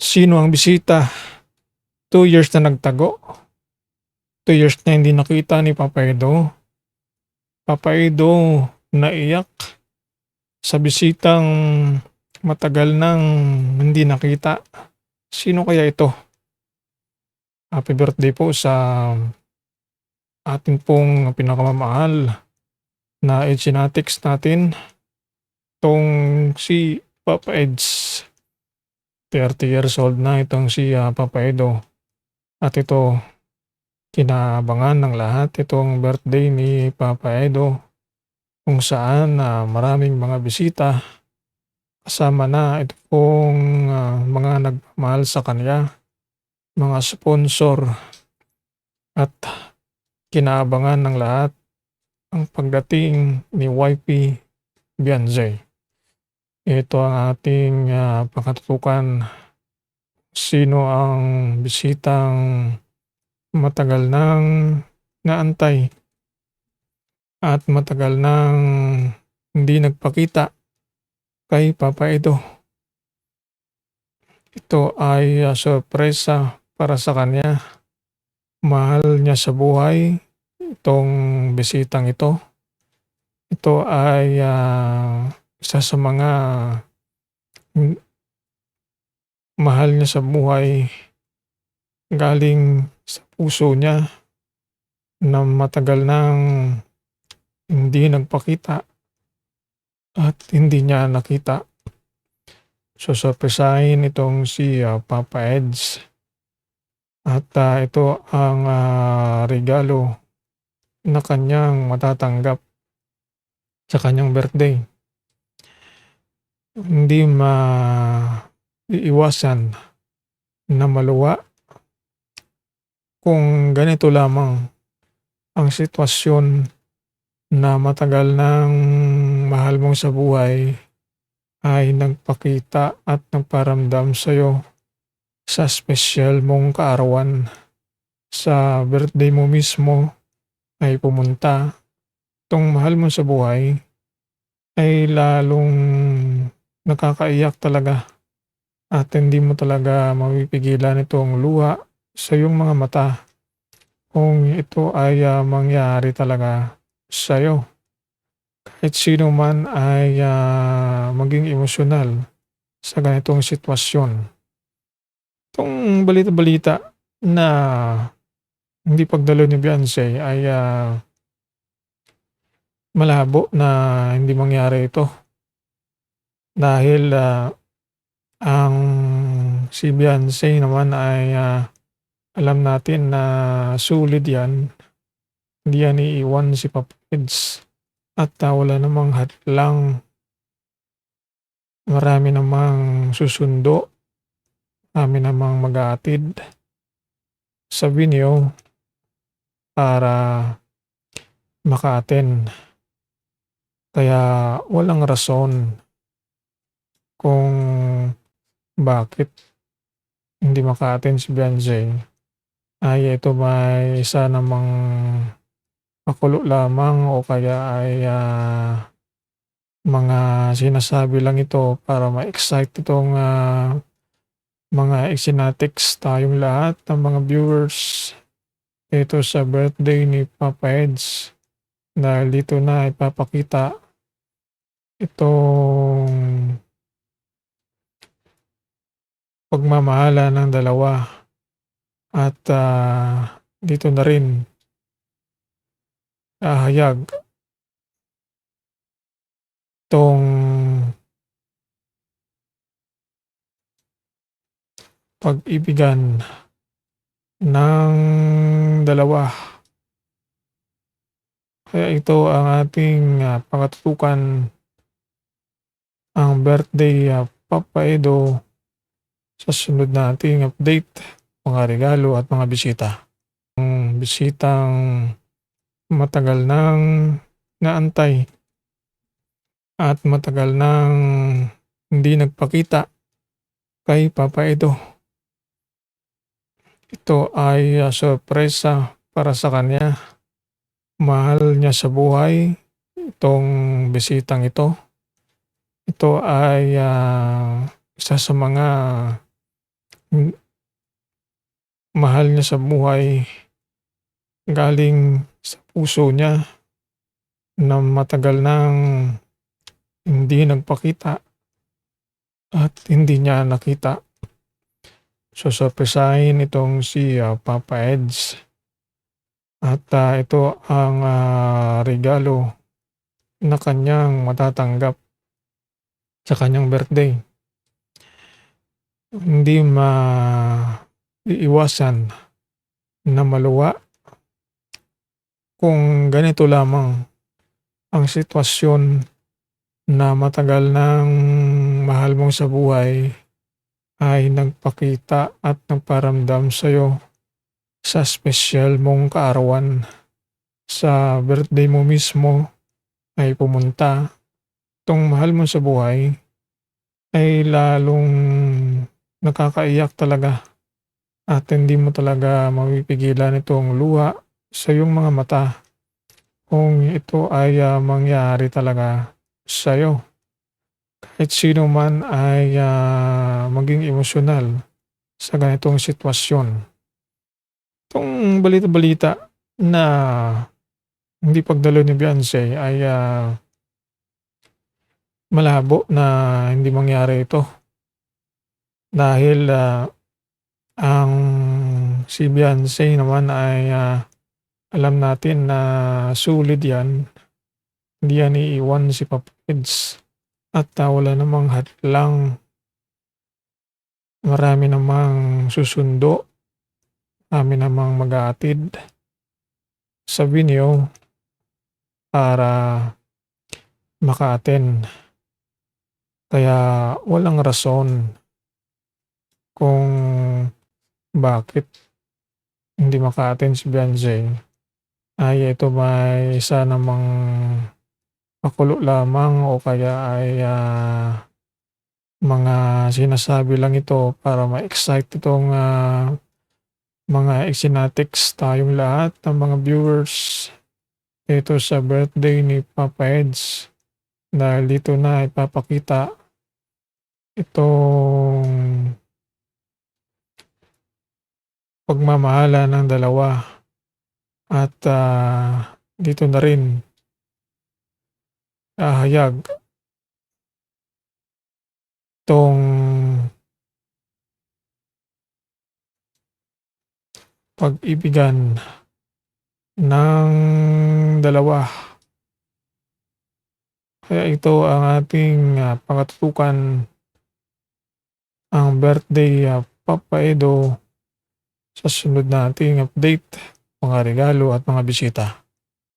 Sino ang bisita? 2 years na nagtago. 2 years na hindi nakita ni Papa Edo. Papa Edo naiyak sa bisitang matagal nang hindi nakita. Sino kaya ito? Happy birthday po sa ating pong pinakamamahal na Edgenatics natin. Itong si Papa Eds. 30 years old na itong si Papa Edo. At ito, kinaabangan ng lahat itong birthday ni Papa Edo kung saan maraming mga bisita kasama na ito pong mga nagmamahal sa kanya, mga sponsor at kinaabangan ng lahat ang pagdating ni YP Beyonce. Ito ang ating pakatutukan. Sino ang bisitang matagal nang naantay at matagal nang hindi nagpakita kay Papa Edo. Ito ay sorpresa para sa kanya. Mahal niya sa buhay itong bisitang ito. Ito ay isa sa mga mahal niya sa buhay, galing sa puso niya na matagal nang hindi nagpakita at hindi niya nakita. Susurpresahin itong si Papa Eds at ito ang regalo na kanyang matatanggap sa kanyang birthday. Hindi maiiwasan na maluwa kung ganito lamang ang sitwasyon na matagal nang mahal mong sa buhay ay nagpakita at nagparamdam sa'yo sa special mong kaarawan. Sa birthday mo mismo ay pumunta. Itong mahal mo sa buhay ay lalong nakakaiyak talaga at hindi mo talaga mapipigilan itong luha sa iyong mga mata kung ito ay mangyari talaga sa'yo. Kahit sino man ay maging emosyonal sa ganitong sitwasyon. Itong balita-balita na hindi pagdalo ni Beyonce ay malabo na hindi mangyari ito. Dahil ang si Beyonce naman ay alam natin na sulit yan. Hindi yan iiwan si Papa Eds. At wala namang hadlang. Marami namang susundo. Marami namang mag-aatid sa venue para maka-attend. Kaya walang rason kung bakit hindi maka-attend si Beyonce. Ay ito may isa namang pakulo lamang o kaya ay mga sinasabi lang ito para ma-excite itong mga Edgenatics, tayong lahat ng mga viewers dito sa birthday ni Papa Eds. Dahil dito na ipapakita itong pagmamahala ng dalawa at dito na rin ahayag itong pag-ibigan ng dalawa. Kaya ito ang ating pakatutukan, ang birthday Papa Edo. Sa sunod nating update, mga regalo at mga bisita. Ang bisitang matagal nang naantay at matagal nang hindi nagpakita kay Papa Edo. Ito ay sorpresa para sa kanya. Mahal niya sa buhay itong bisitang ito. Ito ay isa sa mga Hmm, mahal niya sa buhay, galing sa puso niya na matagal nang hindi nagpakita at hindi niya nakita. Susurpresahin itong si, Papa Eds at, ito ang, regalo na kanyang matatanggap sa kanyang birthday. Hindi maiiwasan na maluwa kung ganito lamang ang sitwasyon na matagal ng mahal mong sa buhay ay nagpakita at nagparamdam sa'yo sa espesyal mong kaarawan. Sa birthday mo mismo ay pumunta. Itong mahal mo sa buhay ay lalong nakakaiyak talaga at hindi mo talaga mapipigilan itong luha sa iyong mga mata kung ito ay, mangyari talaga sa'yo. Kahit sino man ay, maging emosyonal sa ganitong sitwasyon. Itong balita-balita na hindi pagdalo ni Beyonce ay, malabo na hindi mangyari ito dahil, ang si Beyonce naman ay, alam natin na solid 'yan, hindi yan iiwan si Papa Eds at, wala namang hadlang. Marami namang susundo, marami namang mag-aatid sa venue para maka-attend. Kaya walang rason kung bakit hindi maka-attend si Beyonce. Ay ito may isa namang pakulo lamang o kaya ay, mga sinasabi lang ito para ma-excite itong, mga Xenatics tayong lahat ng mga viewers dito sa birthday ni Papa Eds. Dahil dito na ipapakita itong pagmamahala ng dalawa at, dito na rin hahayag itong pag-ibigan ng dalawa. Kaya ito ang ating, pangatutukan, ang birthday, Papa Edo sa sunod nating update, mga regalo at mga bisita.